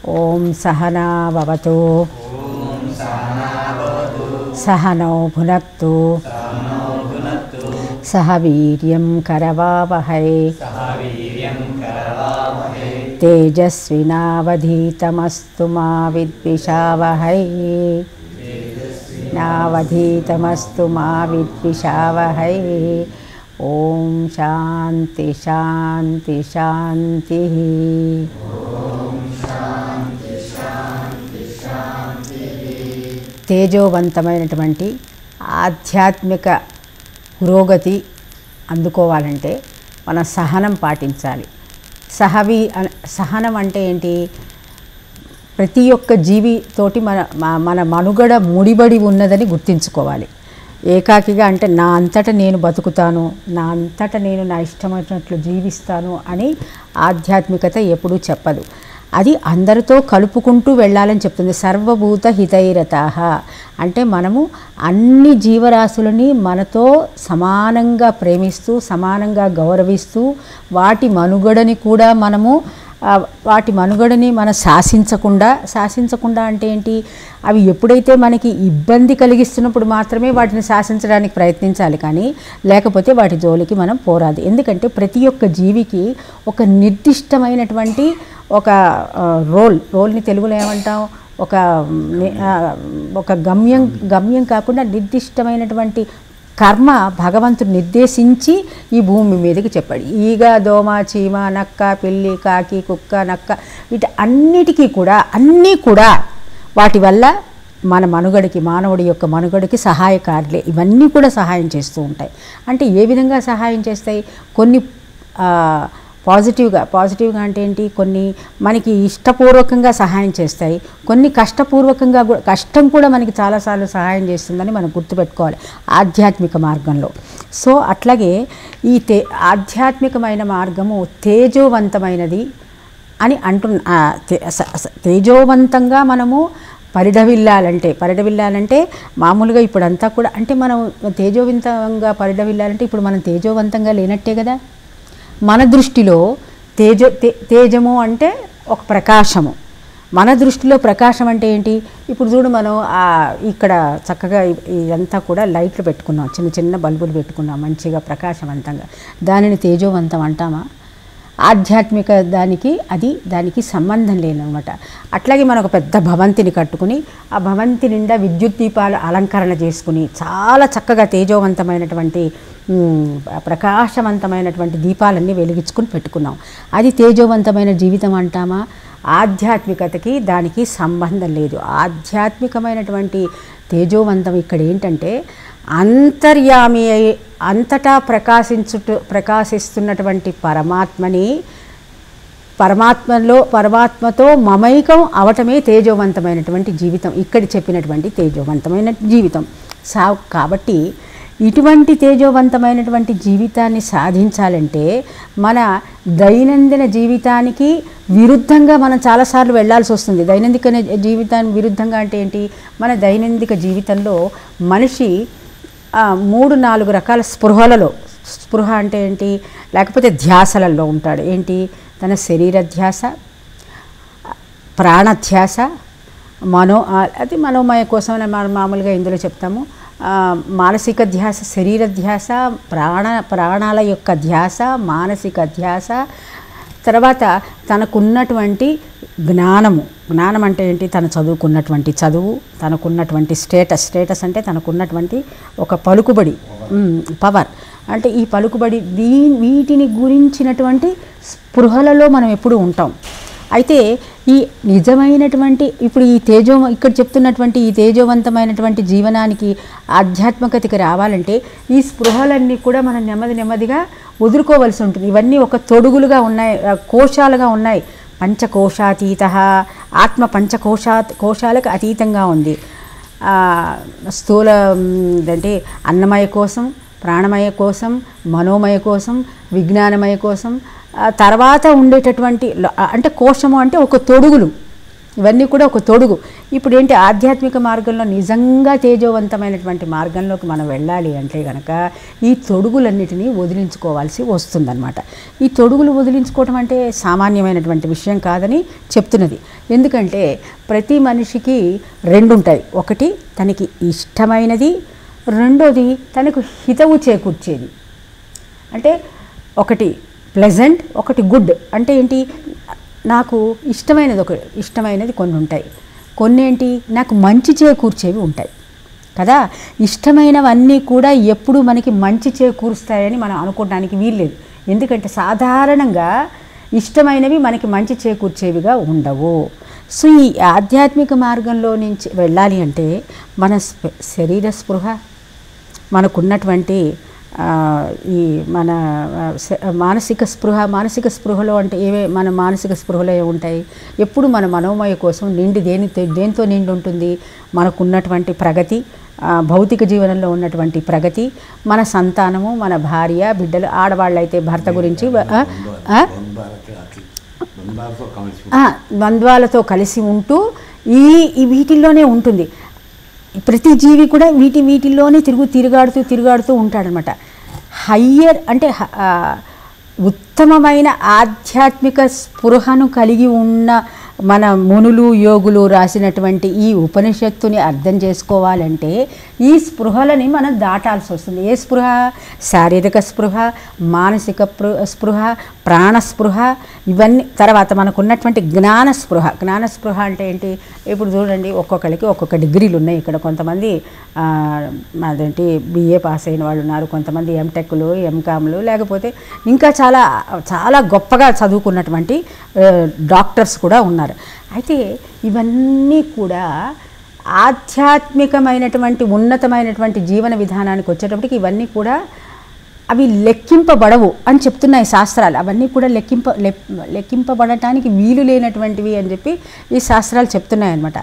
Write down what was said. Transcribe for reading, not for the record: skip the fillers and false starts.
ఓం సహనా భవతు సహనౌ భునక్తు సహ వీర్యం కరవావహై తేజస్వినావధీతమస్తు మా విద్విషావహై నావధీతమస్తు మా విద్విషావహై. ఓం శాంతి శాంతి శాంతి. తేజోవంతమైనటువంటి ఆధ్యాత్మిక పురోగతి అందుకోవాలంటే మనం సహనం పాటించాలి. సహనం అంటే ఏంటి? ప్రతి ఒక్క జీవితోటి మన మనుగడ ముడిబడి ఉన్నదని గుర్తించుకోవాలి. ఏకాకిగా అంటే నా అంతటా నేను బతుకుతాను, నా అంతటా నేను నా ఇష్టమైనట్లు జీవిస్తాను అని ఆధ్యాత్మికత ఎప్పుడూ చెప్పదు. అది అందరితో కలుపుకుంటూ వెళ్ళాలని చెప్తుంది. సర్వభూత హితైరతాః అంటే మనము అన్ని జీవరాశులని మనతో సమానంగా ప్రేమిస్తూ, సమానంగా గౌరవిస్తూ, వాటి మనుగడని కూడా వాటి మనుగడని మనం శాసించకుండా అంటే ఏంటి? అవి ఎప్పుడైతే మనకి ఇబ్బంది కలిగిస్తున్నప్పుడు మాత్రమే వాటిని శాసించడానికి ప్రయత్నించాలి, కానీ లేకపోతే వాటి జోలికి మనం పోరాదు. ఎందుకంటే ప్రతి ఒక్క జీవికి ఒక నిర్దిష్టమైనటువంటి ఒక రోల్ని తెలుగులో ఏమంటాం? ఒక గమ్యం కాకుండా నిర్దిష్టమైనటువంటి కర్మ భగవంతుడు నిర్దేశించి ఈ భూమి మీదకి చెప్పాడు. ఈగ, దోమ, చీమ, నక్క, పిల్లి, కాకి, కుక్క, నక్క వీటి అన్నీ కూడా వాటి వల్ల మన మనుగడికి, మానవుడి యొక్క మనుగడికి సహాయకారులే. ఇవన్నీ కూడా సహాయం చేస్తూ ఉంటాయి. అంటే ఏ విధంగా సహాయం చేస్తాయి? కొన్ని పాజిటివ్గా అంటే ఏంటి? కొన్ని మనకి ఇష్టపూర్వకంగా సహాయం చేస్తాయి, కొన్ని కష్టపూర్వకంగా కష్టం కూడా మనకి చాలాసార్లు సహాయం చేస్తుందని మనం గుర్తుపెట్టుకోవాలి ఆధ్యాత్మిక మార్గంలో. సో అట్లాగే ఈ ఆధ్యాత్మికమైన మార్గము తేజోవంతమైనది అని తేజోవంతంగా మనము పరిఢవిల్లాలంటే మామూలుగా ఇప్పుడంతా కూడా అంటే మనం తేజోవంతంగా పరిఢవిల్లాలంటే ఇప్పుడు మనం తేజోవంతంగా లేనట్టే కదా. మన దృష్టిలో తేజము అంటే ఒక ప్రకాశము. మన దృష్టిలో ప్రకాశం అంటే ఏంటి? ఇప్పుడు చూడు, మనం ఇక్కడ చక్కగా ఇదంతా కూడా లైట్లు పెట్టుకున్నాం, చిన్న చిన్న బల్బులు పెట్టుకున్నాం మంచిగా ప్రకాశవంతంగా. దానిని తేజోవంతం అంటామా? ఆధ్యాత్మిక దానికి సంబంధం లేదనమాట. అట్లాగే మనం ఒక పెద్ద భవంతిని కట్టుకుని ఆ భవంతి నిండా విద్యుత్ దీపాలు అలంకరణ చేసుకుని చాలా చక్కగా తేజోవంతమైనటువంటి ప్రకాశవంతమైనటువంటి దీపాలన్నీ వెలిగించుకుని పెట్టుకున్నాం. అది తేజోవంతమైన జీవితం అంటామా? ఆధ్యాత్మికతకి దానికి సంబంధం లేదు. ఆధ్యాత్మికమైనటువంటి తేజోవంతం ఇక్కడ ఏంటంటే అంతర్యామి అయి అంతటా ప్రకాశిస్తున్నటువంటి పరమాత్మతో మమైకం అవటమే తేజోవంతమైనటువంటి జీవితం, ఇక్కడ చెప్పినటువంటి తేజోవంతమైన జీవితం. కాబట్టి ఇటువంటి తేజోవంతమైనటువంటి జీవితాన్ని సాధించాలంటే మన దైనందిన జీవితానికి విరుద్ధంగా మనం చాలాసార్లు వెళ్ళాల్సి వస్తుంది. దైనందిక జీవితానికి విరుద్ధంగా అంటే ఏంటి? మన దైనందిక జీవితంలో మనిషి 3-4 రకాల స్పృహ అంటే ఏంటి? లేకపోతే ధ్యాసలలో ఉంటాడు. ఏంటి? తన శరీర ధ్యాస, ప్రాణధ్యాస, అది మనోమయ కోసం మామూలుగా ఇందులో చెప్తాము. మానసిక ధ్యాస, శరీర ధ్యాస, ప్రాణాల యొక్క ధ్యాస, మానసిక ధ్యాస. తర్వాత తనకున్నటువంటి జ్ఞానం అంటే ఏంటి? తను చదువుకున్నటువంటి చదువు, తనకున్నటువంటి స్టేటస్ అంటే తనకున్నటువంటి ఒక పలుకుబడి, పవర్ అంటే ఈ పలుకుబడి, వీటిని గురించినటువంటి స్పృహలలో మనం ఎప్పుడు ఉంటాం. అయితే ఈ నిజమైనటువంటి ఇప్పుడు ఇక్కడ చెప్తున్నటువంటి ఈ తేజోవంతమైనటువంటి జీవనానికి ఆధ్యాత్మికతకి రావాలంటే ఈ స్పృహలన్నీ కూడా మనం నెమ్మదిగా వదులుకోవాల్సి ఉంటుంది. ఇవన్నీ ఒక తొడుగులుగా ఉన్నాయి, కోశాలుగా ఉన్నాయి. పంచకోశాతీత ఆత్మ కోశాలకు అతీతంగా ఉంది. స్థూల అంటే అన్నమయ కోసం, ప్రాణమయ కోసం, మనోమయ కోసం, విజ్ఞానమయ కోసం, తర్వాత ఉండేటటువంటి అంటే కోశము అంటే ఒక తొడుగులు. ఇవన్నీ కూడా ఒక తొడుగు. ఇప్పుడు ఏంటి, ఆధ్యాత్మిక మార్గంలో నిజంగా తేజోవంతమైనటువంటి మార్గంలోకి మనం వెళ్ళాలి అంటే కనుక ఈ తొడుగులన్నిటినీ వదిలించుకోవాల్సి వస్తుందన్నమాట. ఈ తొడుగులు వదిలించుకోవటం అంటే సామాన్యమైనటువంటి విషయం కాదని చెప్తున్నది. ఎందుకంటే ప్రతి మనిషికి రెండు ఉంటాయి. ఒకటి తనకి ఇష్టమైనది, రెండోది తనకు హితవు చేకూర్చేది. అంటే ఒకటి ప్లెజెంట్, ఒకటి గుడ్. అంటే ఏంటి, నాకు ఇష్టమైనది కొన్ని ఉంటాయి, కొన్ని ఏంటి నాకు మంచి చేకూర్చేవి ఉంటాయి కదా. ఇష్టమైనవన్నీ కూడా ఎప్పుడు మనకి మంచి చేకూరుస్తాయని మనం అనుకోవడానికి వీల్లేదు. ఎందుకంటే సాధారణంగా ఇష్టమైనవి మనకి మంచి చేకూర్చేవిగా ఉండవు. సో ఈ ఆధ్యాత్మిక మార్గంలో నుంచి వెళ్ళాలి అంటే మన శరీర స్పృహ, మనకున్నటువంటి ఈ మన మానసిక స్పృహలో అంటే మన మానసిక స్పృహలో ఏముంటాయి, ఎప్పుడు మన మనోమయ కోసం దేంతో నిండి ఉంటుంది, మనకున్నటువంటి ప్రగతి, భౌతిక జీవనంలో ఉన్నటువంటి ప్రగతి, మన సంతానము, మన భార్య బిడ్డలు, ఆడవాళ్ళైతే భర్త గురించి, ద్వంద్వాలతో కలిసి ఉంటూ వీటిల్లోనే ఉంటుంది. ప్రతి జీవి కూడా వీటిల్లోనే తిరుగాడుతూ ఉంటాడనమాట. హయ్యర్ అంటే ఉత్తమమైన ఆధ్యాత్మిక స్పృహను కలిగి ఉన్న మన మునులు యోగులు రాసినటువంటి ఈ ఉపనిషత్తుని అర్థం చేసుకోవాలంటే ఈ స్పృహలని మనం దాటాల్సి వస్తుంది. ఏ స్పృహ? శారీరక స్పృహ, మానసిక స్పృహ, ప్రాణస్పృహ, ఇవన్నీ. తర్వాత మనకున్నటువంటి జ్ఞానస్పృహ అంటే ఏంటి? ఇప్పుడు చూడండి, ఒక్కొక్కరికి ఒక్కొక్క డిగ్రీలు ఉన్నాయి. ఇక్కడ కొంతమంది అదేంటి బిఏ పాస్ అయిన వాళ్ళు ఉన్నారు, కొంతమంది ఎంటెక్లు, ఎంకామ్లు, లేకపోతే ఇంకా చాలా చాలా గొప్పగా చదువుకున్నటువంటి డాక్టర్స్ కూడా ఉన్నారు. అయితే ఇవన్నీ కూడా ఆధ్యాత్మికమైనటువంటి ఉన్నతమైనటువంటి జీవన విధానానికి వచ్చేటప్పటికి ఇవన్నీ కూడా అవి లెక్కింపబడవు అని చెప్తున్నాయి శాస్త్రాలు. అవన్నీ కూడా లెక్కింపబడటానికి వీలు లేనటువంటివి అని చెప్పి ఈ శాస్త్రాలు చెప్తున్నాయి అన్నమాట.